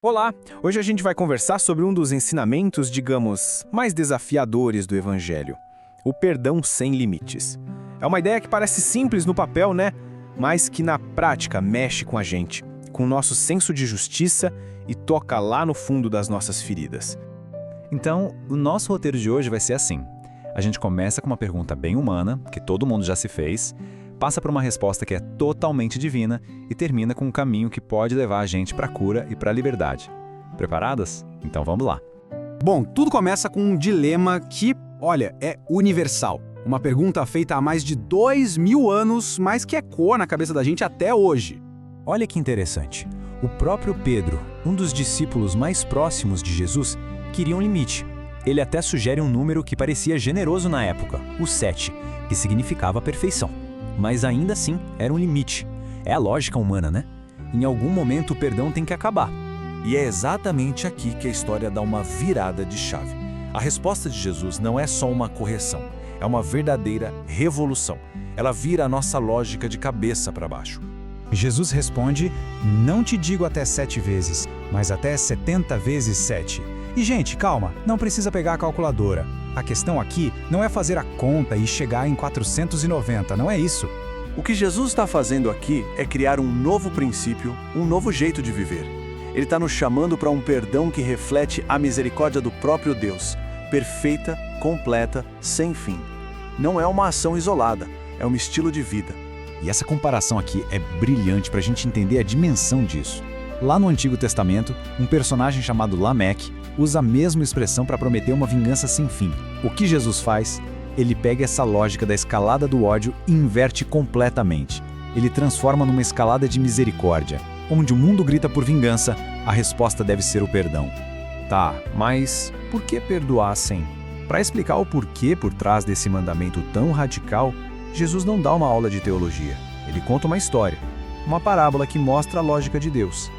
Olá! Hoje a gente vai conversar sobre um dos ensinamentos, digamos, mais desafiadores do Evangelho: o perdão sem limites. É uma ideia que parece simples no papel, né? Mas que na prática mexe com a gente, com o nosso senso de justiça e toca lá no fundo das nossas feridas. Então, o nosso roteiro de hoje vai ser assim. A gente começa com uma pergunta bem humana, que todo mundo já se fez, passa por uma resposta que é totalmente divina e termina com um caminho que pode levar a gente para a cura e para a liberdade. Preparadas? Então vamos lá. Bom, tudo começa com um dilema que, olha, é universal. Uma pergunta feita há mais de 2000 anos, mas que ecoa na cabeça da gente até hoje. Olha que interessante. O próprio Pedro, um dos discípulos mais próximos de Jesus, queria um limite. Ele até sugere um número que parecia generoso na época, o 7, que significava perfeição. Mas ainda assim, era um limite. É a lógica humana, né? Em algum momento o perdão tem que acabar. E é exatamente aqui que a história dá uma virada de chave. A resposta de Jesus não é só uma correção, é uma verdadeira revolução. Ela vira a nossa lógica de cabeça para baixo. Jesus responde: não te digo até 7 vezes, mas até 70 vezes 7. E gente, calma, não precisa pegar a calculadora. A questão aqui não é fazer a conta e chegar em 490, não é isso. O que Jesus está fazendo aqui é criar um novo princípio, um novo jeito de viver. Ele está nos chamando para um perdão que reflete a misericórdia do próprio Deus, perfeita, completa, sem fim. Não é uma ação isolada, é um estilo de vida. E essa comparação aqui é brilhante para a gente entender a dimensão disso. Lá no Antigo Testamento, um personagem chamado Lameque usa a mesma expressão para prometer uma vingança sem fim. O que Jesus faz? Ele pega essa lógica da escalada do ódio e inverte completamente. Ele transforma numa escalada de misericórdia. Onde o mundo grita por vingança, a resposta deve ser o perdão. Tá, mas por que perdoar sem? Para explicar o porquê por trás desse mandamento tão radical, Jesus não dá uma aula de teologia. Ele conta uma história, uma parábola que mostra a lógica de Deus.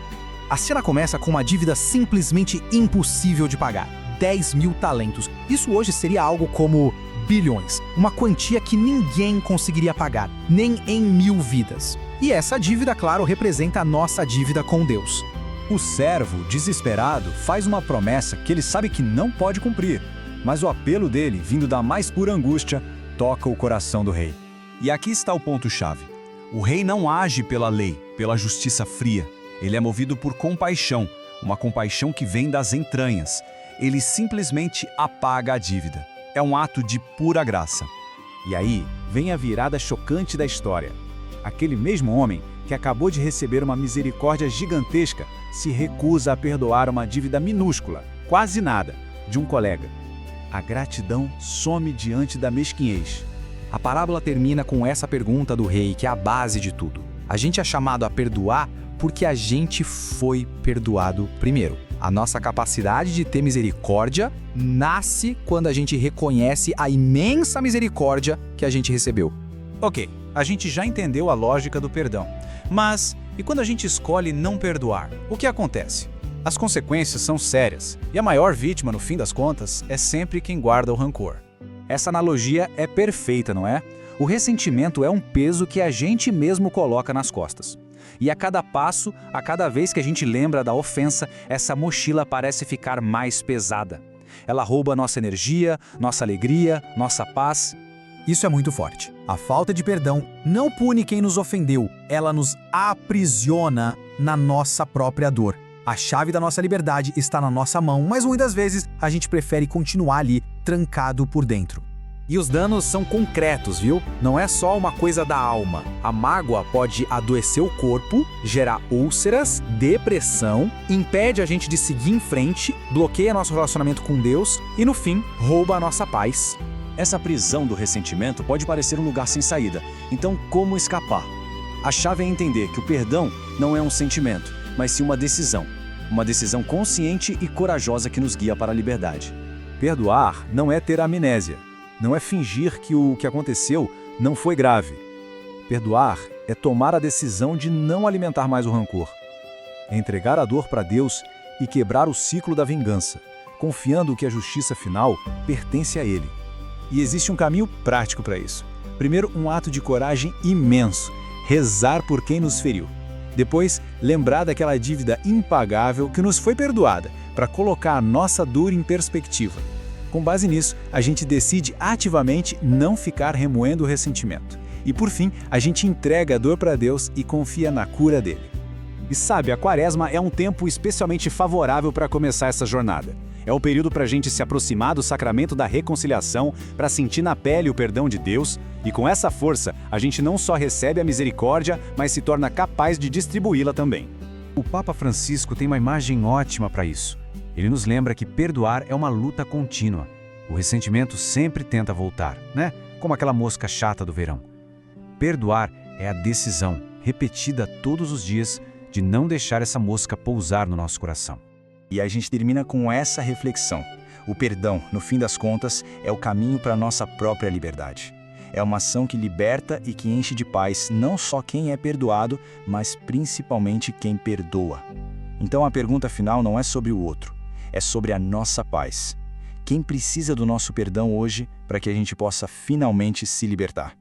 A cena começa com uma dívida simplesmente impossível de pagar: 10.000 talentos. Isso hoje seria algo como bilhões, uma quantia que ninguém conseguiria pagar, nem em 1000 vidas. E essa dívida, claro, representa a nossa dívida com Deus. O servo, desesperado, faz uma promessa que ele sabe que não pode cumprir, mas o apelo dele, vindo da mais pura angústia, toca o coração do rei. E aqui está o ponto-chave. O rei não age pela lei, pela justiça fria. Ele é movido por compaixão, uma compaixão que vem das entranhas. Ele simplesmente apaga a dívida. É um ato de pura graça. E aí vem a virada chocante da história. Aquele mesmo homem que acabou de receber uma misericórdia gigantesca se recusa a perdoar uma dívida minúscula, quase nada, de um colega. A gratidão some diante da mesquinhez. A parábola termina com essa pergunta do rei, que é a base de tudo. A gente é chamado a perdoar porque a gente foi perdoado primeiro. A nossa capacidade de ter misericórdia nasce quando a gente reconhece a imensa misericórdia que a gente recebeu. Ok, a gente já entendeu a lógica do perdão. Mas, e quando a gente escolhe não perdoar? O que acontece? As consequências são sérias, e a maior vítima, no fim das contas, é sempre quem guarda o rancor. Essa analogia é perfeita, não é? O ressentimento é um peso que a gente mesmo coloca nas costas. E a cada passo, a cada vez que a gente lembra da ofensa, essa mochila parece ficar mais pesada. Ela rouba nossa energia, nossa alegria, nossa paz. Isso é muito forte. A falta de perdão não pune quem nos ofendeu, ela nos aprisiona na nossa própria dor. A chave da nossa liberdade está na nossa mão, mas muitas vezes a gente prefere continuar ali, trancado por dentro. E os danos são concretos, viu? Não é só uma coisa da alma. A mágoa pode adoecer o corpo, gerar úlceras, depressão, impede a gente de seguir em frente, bloqueia nosso relacionamento com Deus e, no fim, rouba a nossa paz. Essa prisão do ressentimento pode parecer um lugar sem saída. Então, como escapar? A chave é entender que o perdão não é um sentimento, mas sim uma decisão. Uma decisão consciente e corajosa que nos guia para a liberdade. Perdoar não é ter amnésia. Não é fingir que o que aconteceu não foi grave. Perdoar é tomar a decisão de não alimentar mais o rancor. É entregar a dor para Deus e quebrar o ciclo da vingança, confiando que a justiça final pertence a Ele. E existe um caminho prático para isso. Primeiro, um ato de coragem imenso: rezar por quem nos feriu. Depois, lembrar daquela dívida impagável que nos foi perdoada, para colocar a nossa dor em perspectiva. Com base nisso, a gente decide ativamente não ficar remoendo o ressentimento. E por fim, a gente entrega a dor para Deus e confia na cura dele. E sabe, a Quaresma é um tempo especialmente favorável para começar essa jornada. É o período para a gente se aproximar do sacramento da reconciliação, para sentir na pele o perdão de Deus, e com essa força, a gente não só recebe a misericórdia, mas se torna capaz de distribuí-la também. O Papa Francisco tem uma imagem ótima para isso. Ele nos lembra que perdoar é uma luta contínua. O ressentimento sempre tenta voltar, né? Como aquela mosca chata do verão. Perdoar é a decisão, repetida todos os dias, de não deixar essa mosca pousar no nosso coração. E a gente termina com essa reflexão. O perdão, no fim das contas, é o caminho para a nossa própria liberdade. É uma ação que liberta e que enche de paz não só quem é perdoado, mas principalmente quem perdoa. Então a pergunta final não é sobre o outro, é sobre a nossa paz. Quem precisa do nosso perdão hoje para que a gente possa finalmente se libertar?